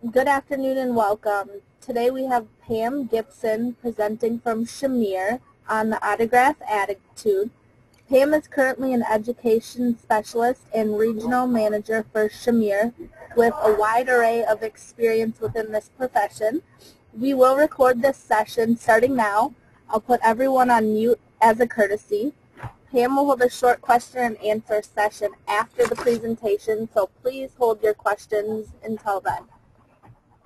Good afternoon and welcome. Today we have Pam Gibson presenting from Shamir on the autograph attitude. Pam is currently an education specialist and regional manager for Shamir with a wide array of experience within this profession. We will record this session starting now. I'll put everyone on mute as a courtesy. Pam will hold a short question and answer session after the presentation, so please hold your questions until then.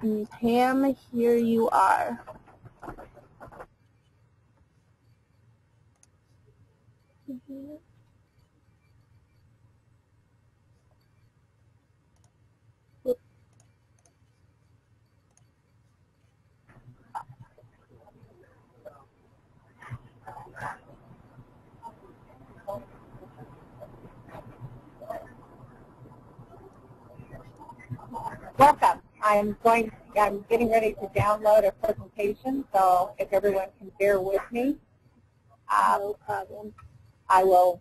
And Pam, here you are. Welcome. I'm getting ready to download a presentation, so if everyone can bear with me, No problem. I will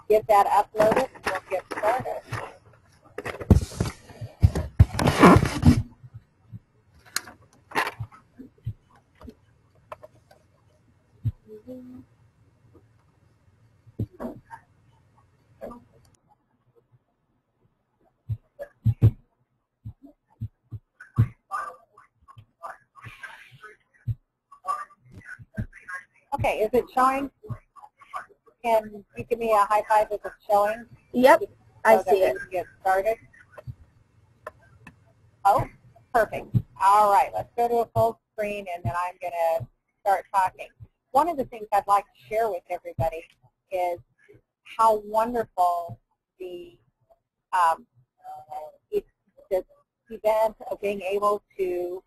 get that uploaded and we'll get started. Okay, is it showing? Can you give me a high five if it's showing? Yep, I So see that it. we can get started. Oh, perfect. All right, let's go to a full screen and then I'm going to start talking. One of the things I'd like to share with everybody is how wonderful the event of being able to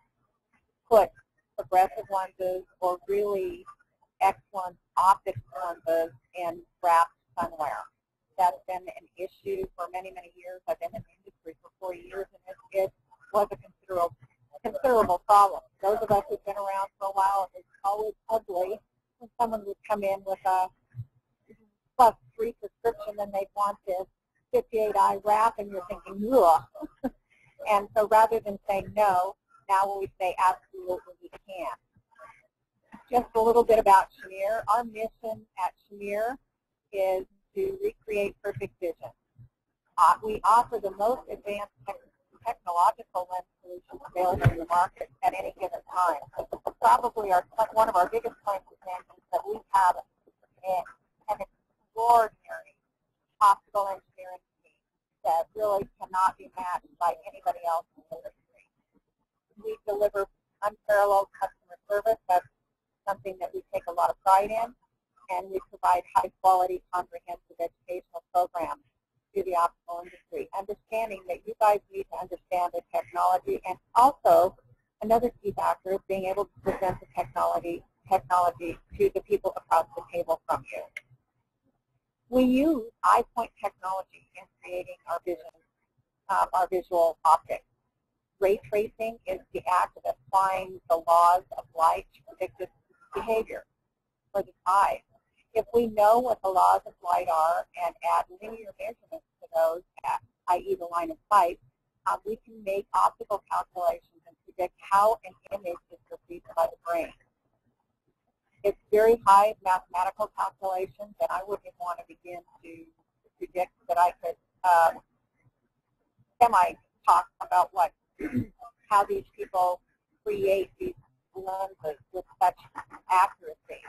put progressive lenses or really excellent optics lenses in wrapped sunwear. That's been an issue for many, many years. I've been in the industry for 4 years, and it was a considerable problem. Those of us who've been around for a while, it's always ugly when someone would come in with a plus 3 prescription and they'd want this 58-eye wrap, and you're thinking, ugh. And so rather than saying no, now we say absolutely we can. Just a little bit about Shamir. Our mission at Shamir is to recreate perfect vision. We offer the most advanced technological lens solutions available in the market at any given time. Probably one of our biggest claims to fame is that we have an extraordinary optical engineering team that really cannot be matched by anybody else in the industry. We deliver unparalleled customer service. That's something that we take a lot of pride in, and we provide high-quality, comprehensive educational programs to the optical industry, understanding that you guys need to understand the technology, and also another key factor is being able to present the technology to the people across the table from you. We use eye-point technology in creating our vision, our visual optics. Ray tracing is the act of applying the laws of light to predictive behavior for the eye. If we know what the laws of light are and add linear measurements to those, i.e. the line of sight, we can make optical calculations and predict how an image is perceived by the brain. It's very high mathematical calculations, and I wouldn't even want to begin to predict that I could semi-talk about how these people create these lenses with such accuracy.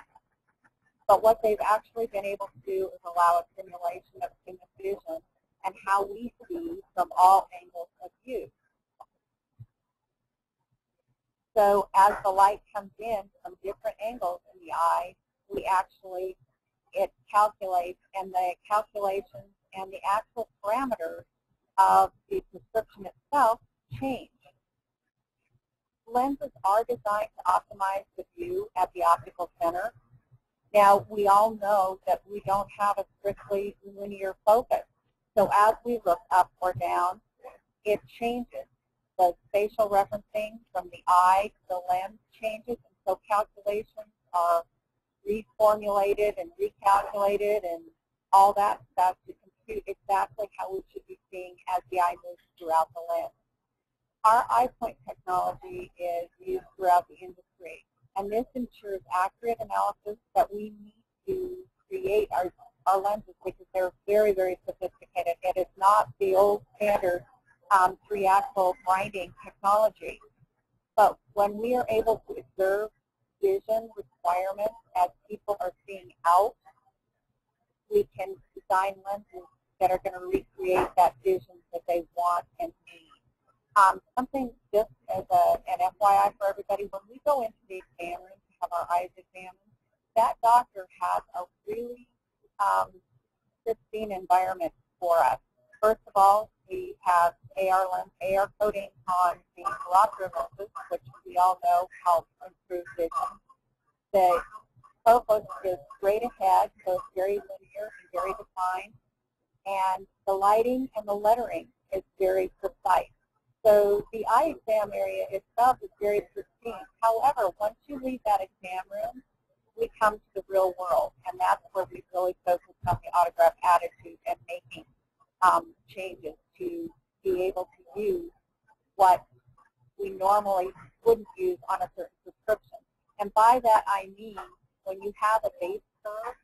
But what they've actually been able to do is allow a simulation of human vision and how we see from all angles of view. So as the light comes in from different angles in the eye, it calculates, and the calculations and the actual parameters of the prescription itself change. Lenses are designed to optimize the view at the optical center. Now, we all know that we don't have a strictly linear focus. So as we look up or down, it changes. The spatial referencing from the eye to the lens changes, and so calculations are reformulated and recalculated and all that stuff to compute exactly how we should be seeing as the eye moves throughout the lens. Our EyePoint technology is used throughout the industry, and this ensures accurate analysis that we need to create our lenses because they're very, very sophisticated. It is not the old standard 3-axle grinding technology. But when we are able to observe vision requirements as people are seeing out, we can design lenses that are going to recreate that vision that they want and need. Something just as an FYI for everybody, when we go into the exam room to have our eyes examined, that doctor has a really pristine environment for us. First of all, we have AR coating on the carotid lenses, which we all know helps improve vision. The focus is straight ahead, so it's very linear and very defined, and the lighting and the lettering is very precise. So the eye exam area itself is very pristine. However, once you leave that exam room, we come to the real world, and that's where we really focus on the autograph attitude and making changes to be able to use what we normally wouldn't use on a certain prescription. And by that I mean when you have a base curve,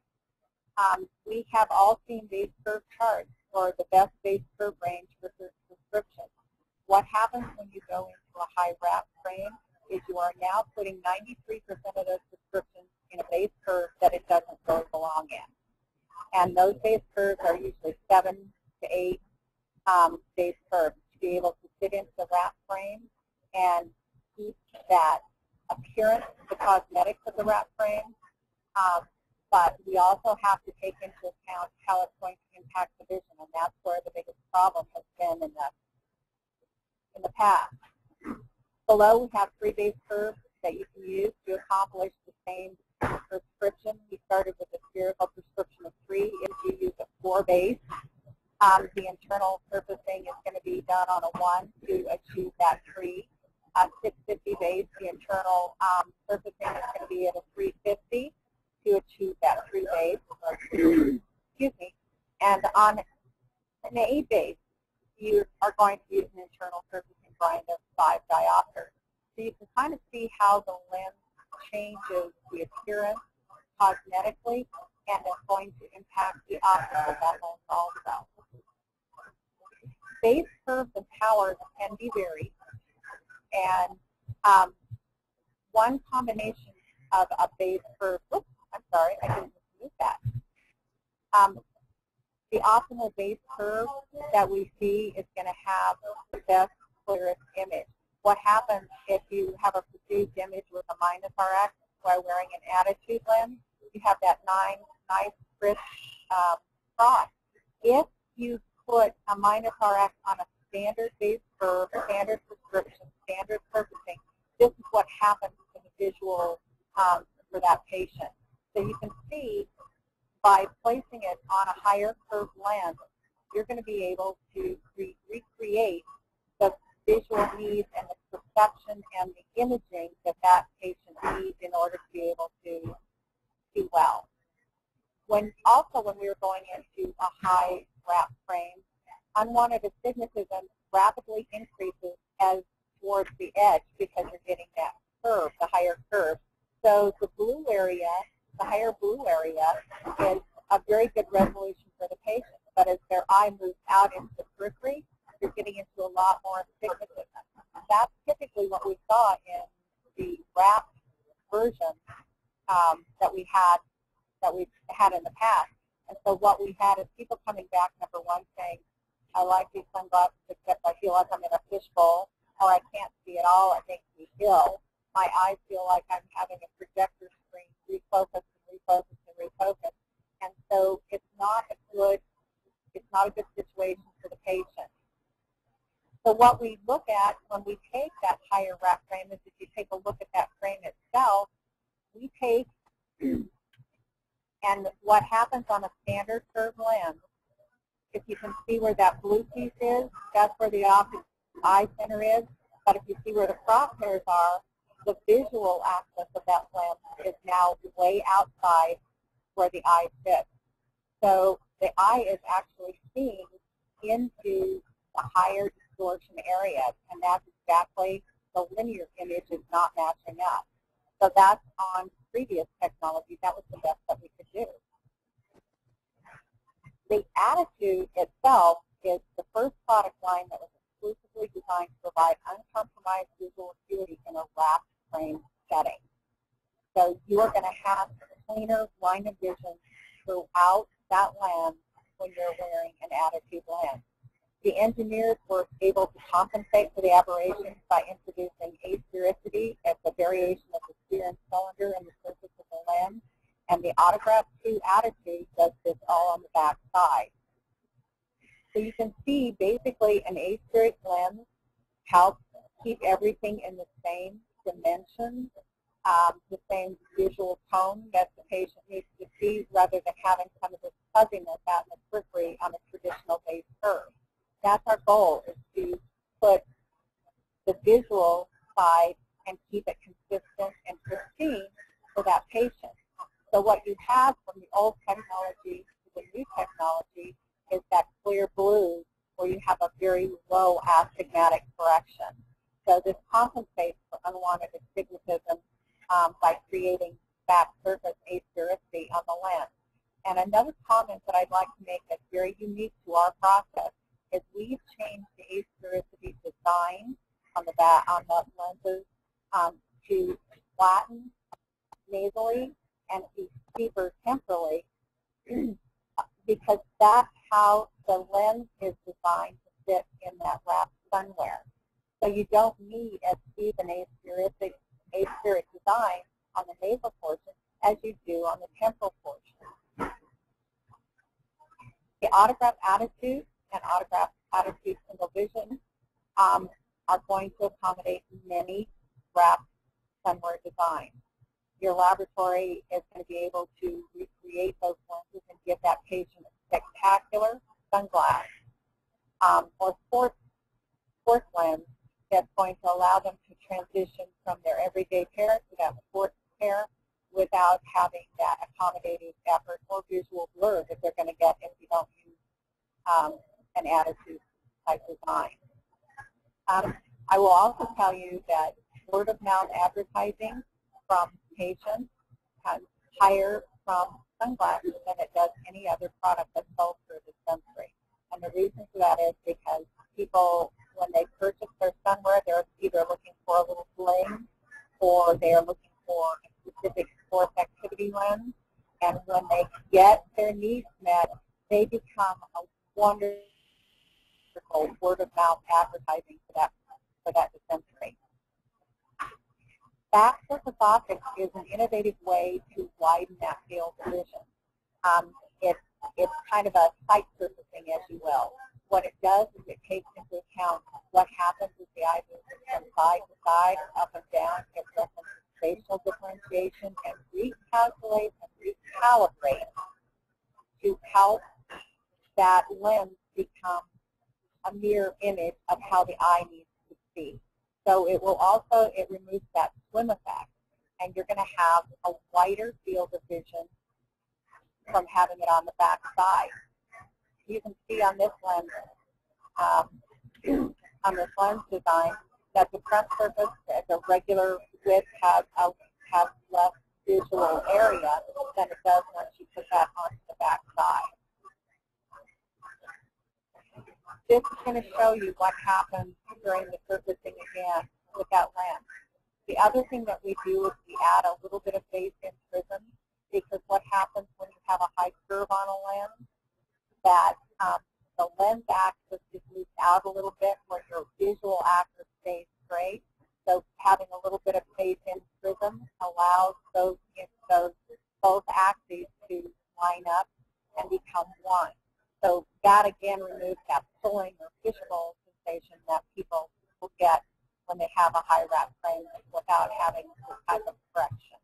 we have all seen base curve charts for the best base curve range for certain prescriptions. What happens when you go into a high wrap frame is you are now putting 93% of those prescriptions in a base curve that it doesn't really belong in. And those base curves are usually 7 to 8 base curves to be able to fit into the wrap frame and keep that appearance, the cosmetics of the wrap frame. But we also have to take into account how it's going to impact the vision, and that's where the biggest problem has been in the past. Below, we have 3 base curves that you can use to accomplish the same prescription. We started with a spherical prescription of 3. If you use a 4 base, the internal surfacing is going to be done on a 1 to achieve that 3. 650 base, the internal surfacing is going to be at a 350 to achieve that 3 base. Excuse me. And on an 8 base, you are going to use an internal surfacing grind of 5 diopters. So you can kind of see how the lens changes the appearance cosmetically, and it's going to impact the optics of that lens also. Base curves and powers can be varied, and one combination of a base curve, oops, I'm sorry, I didn't move that. The optimal base curve that we see is going to have the best, clearest image. What happens if you have a perceived image with a minus RX while wearing an attitude lens? You have that nice, rich cross. If you put a minus RX on a standard base curve, standard prescription, standard surfacing, this is what happens to the visual for that patient. So you can see by placing it on a higher curved lens, you're going to be able to recreate the visual needs and the perception and the imaging that that patient needs in order to be able to do well. When we were going into a high wrap frame, unwanted astigmatism rapidly increases as towards the edge because you're getting that curve, the higher curve. So the blue area, the higher blue area, is a very good resolution for the patient. But as their eye moves out into the periphery, you're getting into a lot more astigmatism. That's typically what we saw in the wrapped version that we've had in the past. And so what we had is people coming back, number one, saying, I like these sunglasses, except I feel like I'm in a fishbowl, or I can't see at all, it makes me ill. My eyes feel like I'm having a projector screen refocus and refocus and refocus. And so it's not a good situation for the patient. So what we look at when we take that higher wrap frame is if you take a look at that frame itself, we take, and what happens on a standard curved lens, if you can see where that blue piece is, that's where the optic eye center is. But if you see where the crosshairs are, the visual axis of that lens is now way outside where the eye sits. So the eye is actually seeing into the higher distortion areas, and that's exactly, the linear image is not matching up. So that's on previous technology. That was the best that we could do. The Attitude itself is the first product line that was exclusively designed to provide uncompromised visual acuity in a wrapped frame setting. So you are going to have cleaner line of vision throughout that lens when you're wearing an Attitude lens. The engineers were able to compensate for the aberrations by introducing asphericity as the variation of the sphere and cylinder in the surface of the lens, and the Autograph 2 Attitude does this all on the back side. So you can see basically an aspheric lens helps keep everything in the same dimensions, the same visual tone that the patient needs to see, rather than having some of this fuzziness out in the periphery on a traditional base curve. That's our goal, is to put the visual side and keep it consistent and pristine for that patient. So what you have from the old technology to the new technology is that clear blue where you have a very low astigmatic correction. So this compensates for unwanted astigmatism by creating back surface asphericity on the lens. And another comment that I'd like to make that's very unique to our process is we've changed the asphericity design on the back, on the lenses, to flatten nasally and be steeper temporally, because that's how the lens is designed to fit in that wrapped sunwear. So you don't need as steep an aspheric design on the nasal portion as you do on the temporal portion. The Autograph Attitude and Autograph Attitude Single Vision are going to accommodate many wrapped sunwear designs. Your laboratory is going to be able to recreate those lenses and give that patient a spectacular sunglass or sports lens that's going to allow them to transition from their everyday pair to that sports pair without having that accommodating effort or visual blur that they're going to get if you don't use an Attitude type design. I will also tell you that word-of-mouth advertising from patients has higher from sunglasses than it does any other product that's sold through a dispensary. And the reason for that is because people, when they purchase their sunwear, they're either looking for a little bling or they're looking for a specific sports activity lens. And when they get their needs met, they become a wonderful word-of-mouth advertising for that dispensary. Back surface optics is an innovative way to widen that field of vision. It's kind of a sight surfacing, as you will. What it does is it takes into account what happens as the eye moves from side to side, up and down. It references spatial differentiation and recalculates and recalibrates to help that lens become a mirror image of how the eye needs to see. So it will also, it removes that swim effect, and you're going to have a wider field of vision from having it on the back side. You can see on this lens, design, that the front surface at the regular width has less visual area than it does once you put that onto the back side. This is going to show you what happens during the surfacing again with that lens. The other thing that we do is we add a little bit of base-in prism, because what happens when you have a high curve on a lens, that the lens axis is moved out a little bit where your visual axis stays straight. So having a little bit of base-in prism allows both axes to line up and become one. So that again removes that pulling or fishbowl sensation that people will get when they have a high wrap frame without having this type of correction.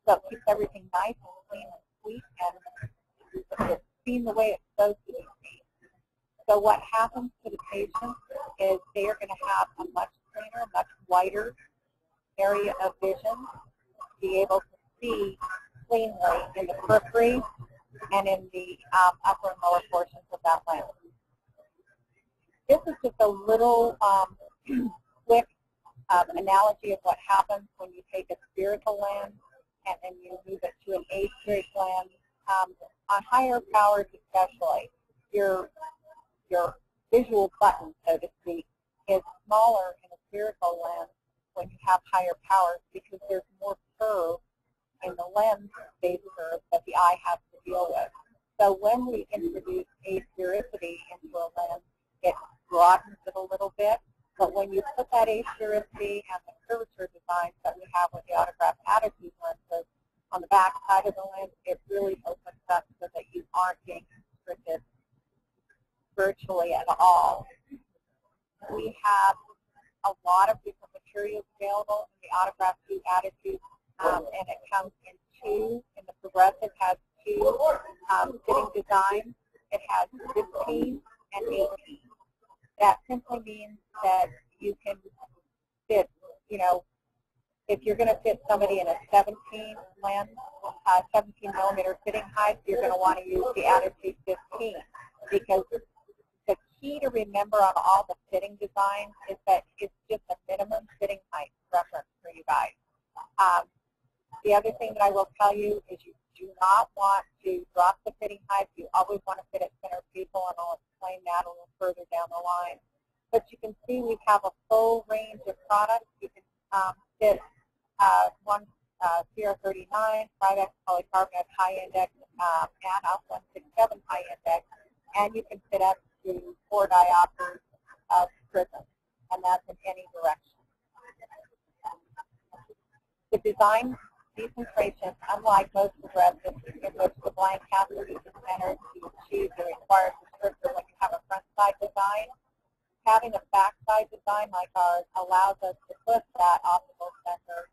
So it keeps everything nice and clean and sweet, and it's seen the way it's supposed to be seen. So what happens to the patient is they are going to have a much cleaner, much wider area of vision, be able to see cleanly in the periphery and in the upper and lower portions of that lens. This is just a little quick analogy of what happens when you take a spherical lens and you move it to an aspheric lens. On higher powers especially, your visual button, so to speak, is smaller in a spherical lens when you have higher powers because there's more curve in the lens base curve that the eye has to deal with. So when we introduce asphericity into a lens, it broadens it a little bit. But when you put that asphericity and the curvature designs that we have with the autograph attitude lenses on the back side of the lens, it really opens up so that you aren't being constricted virtually at all. We have a lot of different materials available in the autograph tube attitude, and it comes in two. And the progressive has two fitting designs. It has 15 and 18. That simply means that you can fit, if you're going to fit somebody in a 17 lens, 17 millimeter fitting height, you're going to want to use the attitude 15 because the key to remember on all the fitting designs is that it's just a minimum fitting height reference for you guys. The other thing that I will tell you is you do not want to drop the fitting height. You always want to fit at center people, and I'll explain that a little further down the line. But you can see we have a full range of products. You can fit one CR39, 5X polycarbonate high index, and a 167 high index, and you can fit up to 4 diopters of prism, and that's in any direction. The design concentration, unlike most progressives, in which the blank has to be centered to achieve the required descriptor when you have a front side design, having a back side design like ours allows us to put that optical center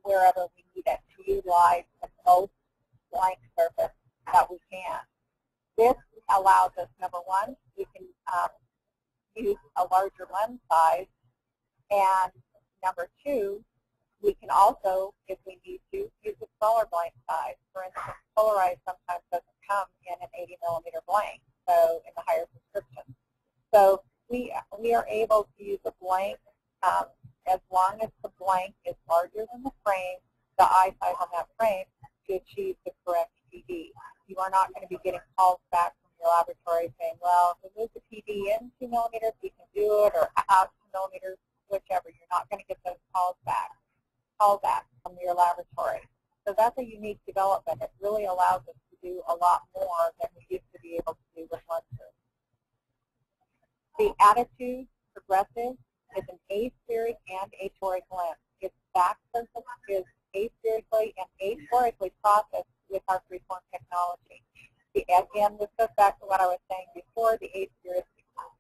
wherever we need it to utilize the most blank surface that we can. This allows us, number one, we can use a larger lens size, and number two, we can also, if we need to, use a smaller blank size. For instance, polarized sometimes doesn't come in an 80 millimeter blank, so in the higher prescription. So we are able to use a blank as long as the blank is larger than the frame, the eye size on that frame, to achieve the correct PD. You are not going to be getting calls back from your laboratory saying, well, if we move the PD in 2 millimeters, we can do it, or out 2 millimeters, whichever. You're not going to get those calls back from your laboratory. So that's a unique development. It really allows us to do a lot more than we used to be able to do with lenses. The attitude progressive is an aspheric and atoric lens. Its back surface is aspherically and atorically processed with our freeform technology. Again, this goes back to what I was saying before. The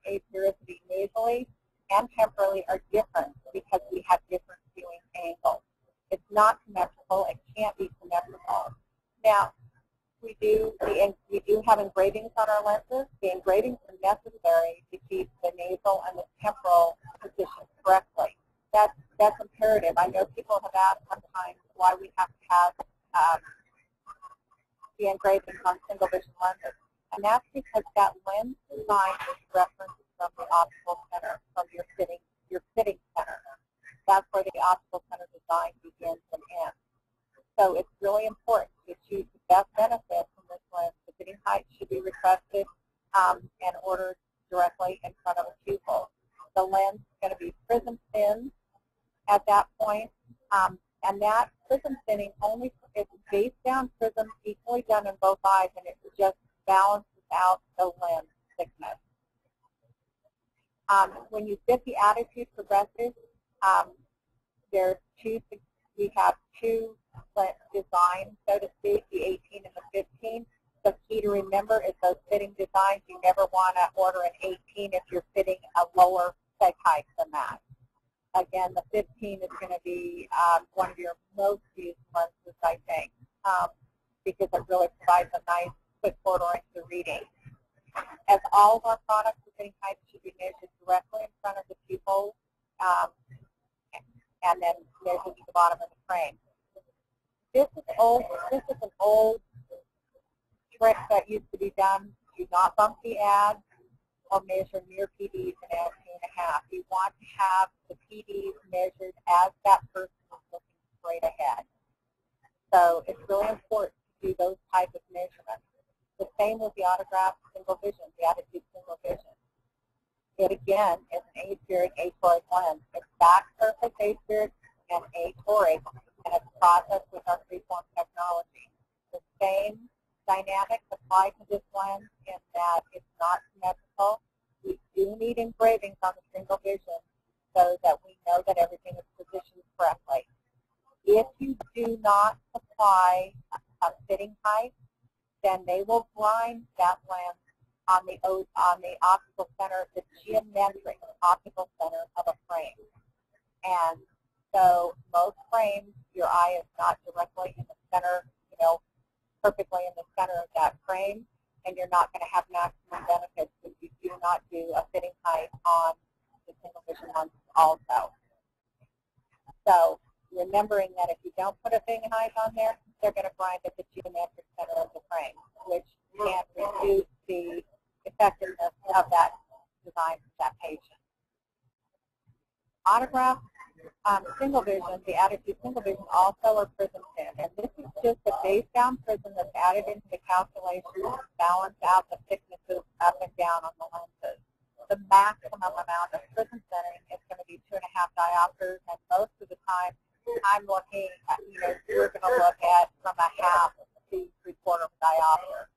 asphericity nasally and temporally are different because we have different viewing angles. It's not symmetrical. It can't be symmetrical. Now, we do have engravings on our lenses. The engravings are necessary to keep the nasal and the temporal position correctly. That's imperative. I know people have asked sometimes why we have to have the engravings on single vision lenses. And that's because that lens design is referenced from the optical center, from your fitting center. That's where the optical center design begins and ends. So it's really important to choose the best benefit from this lens. The fitting height should be requested and ordered directly in front of a pupil. The lens is going to be prism thin at that point, and that prism thinning only is base down prism equally done in both eyes, and it just balances out the lens thickness. When you fit the attitude progressive, we have two designs, so to speak, the 18 and the 15. The key to remember is those fitting designs. You never want to order an 18 if you're fitting a lower peg height than that. Again, the 15 is going to be one of your most used lenses, I think, because it really provides a nice quick photoregister reading. As all of our products, the fitting height should be measured directly in front of the pupil and then measured to the bottom of the frame. This is an old trick that used to be done. Do not bump the ads or measure near PDs in at 2.5. You want It again is an aspheric atoric lens. It's back surface aspheric and atoric, and it's processed with our freeform technology. The same dynamics apply to this lens in that it's not symmetrical. We do need engravings on the single vision so that we know that everything is positioned correctly. If you do not supply a fitting height, then they will blind that lens on the optical center, the geometric optical center of a frame. And so most frames, your eye is not directly in the center, perfectly in the center of that frame, and you're not going to have maximum benefits if you do not do a fitting height on the single vision lenses also. So remembering that if you don't put a fitting height on there, they're going to blind at the geometric center of the frame, which can reduce the effectiveness of that design for that patient. Autograph single vision, the attitude single vision also are prism thin, and this is just a base down prism that's added into the calculation to balance out the thicknesses up and down on the lenses. The maximum amount of prism thinning is going to be 2.5 diopters, and most of the time I'm looking at, we're going to look at from a half to 3/4 diopter.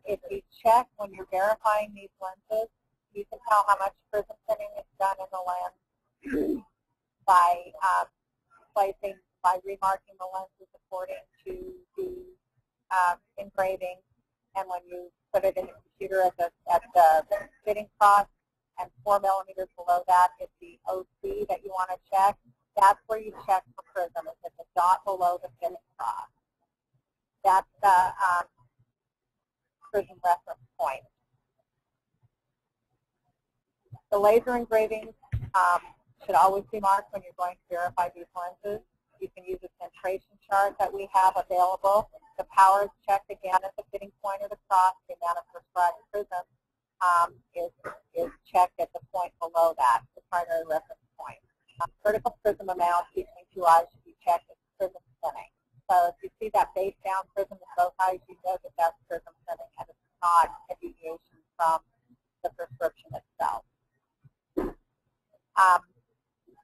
If you check when you're verifying these lenses, you can tell how much prism thinning is done in the lens by remarking the lenses according to the engraving, and when you put it in the computer at the fitting cross, and 4 millimeters below that is the OC that you want to check. That's where you check for prism. It's at the dot below the fitting cross. That's the prism reference point. The laser engravings should always be marked when you're going to verify these lenses. You can use a centration chart that we have available. The power is checked again at the fitting point of the cross. The amount of prescribed prism is checked at the point below that, the primary reference point. Vertical prism amount between two eyes should be checked as prism thinning. So if you see that base down prism in both eyes, you know that that's prism thinning, and it's not a deviation from the prescription itself.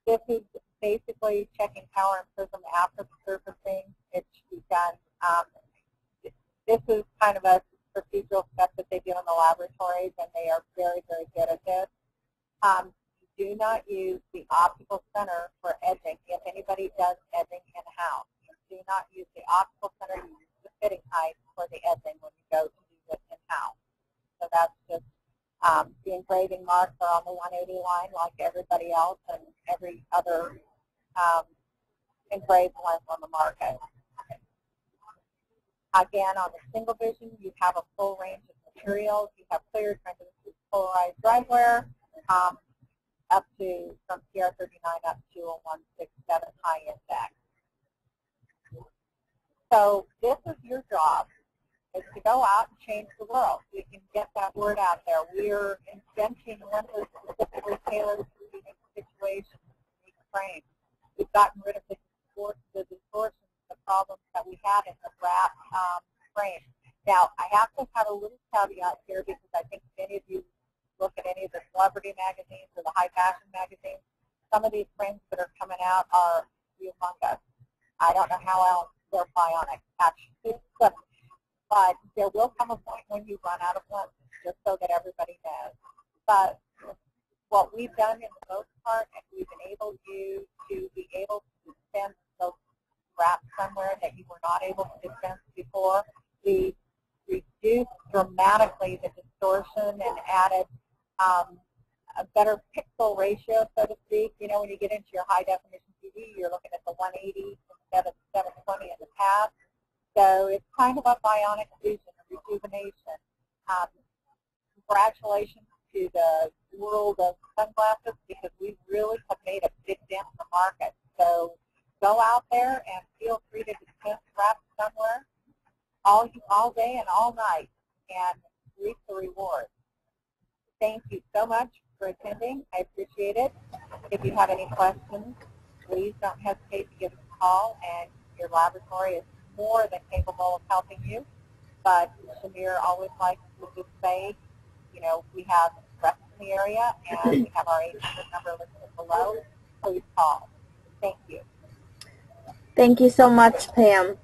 This is basically checking power and prism after the surfacing. It should be done. This is kind of a procedural step that they do in the laboratories, and they are very, very good at this. Do not use the optical center for edging. If anybody does edging in-house, do not use the optical center. You use the fitting height for the edging when you go to do this in-house. So that's just the engraving marks are on the 180 line like everybody else and every other engraved lens on the market. Again, on the single vision, you have a full range of materials. You have clear, translucent, polarized sunwear, up to from PR39 up to a 167 high index. So this is your job, is to go out and change the world. We can get that word out there. We're inventing lenses specifically tailored to unique situations, unique frames. We've gotten rid of the distortions, the problems that we had in the wrap frame. Now, I have to have a little caveat here because I think many of you look at any of the celebrity magazines or the high fashion magazines. Some of these frames that are coming out are humongous. I don't know how else they're bionic, actually. But there will come a point when you run out of lenses, just so that everybody knows. But what we've done in the most part, and we've enabled you to be able to dispense those wraps somewhere that you were not able to dispense before. We reduced dramatically the distortion and added a better pixel ratio, so to speak. You know, when you get into your high definition TV, you're looking at the 180 instead of 720 in the past. So it's kind of a bionic vision, a rejuvenation. Congratulations to the world of sunglasses, because we really have made a big dent in the market. So go out there and feel free to dispense wraps somewhere all day and all night and reap the rewards. Thank you so much for attending. I appreciate it. If you have any questions, please don't hesitate to give us a call, and your laboratory is more than capable of helping you. But Shamir always likes to just say, you know, we have reps the area, and we have our 800 number listed below. Please call. Thank you. Thank you so much, Pam.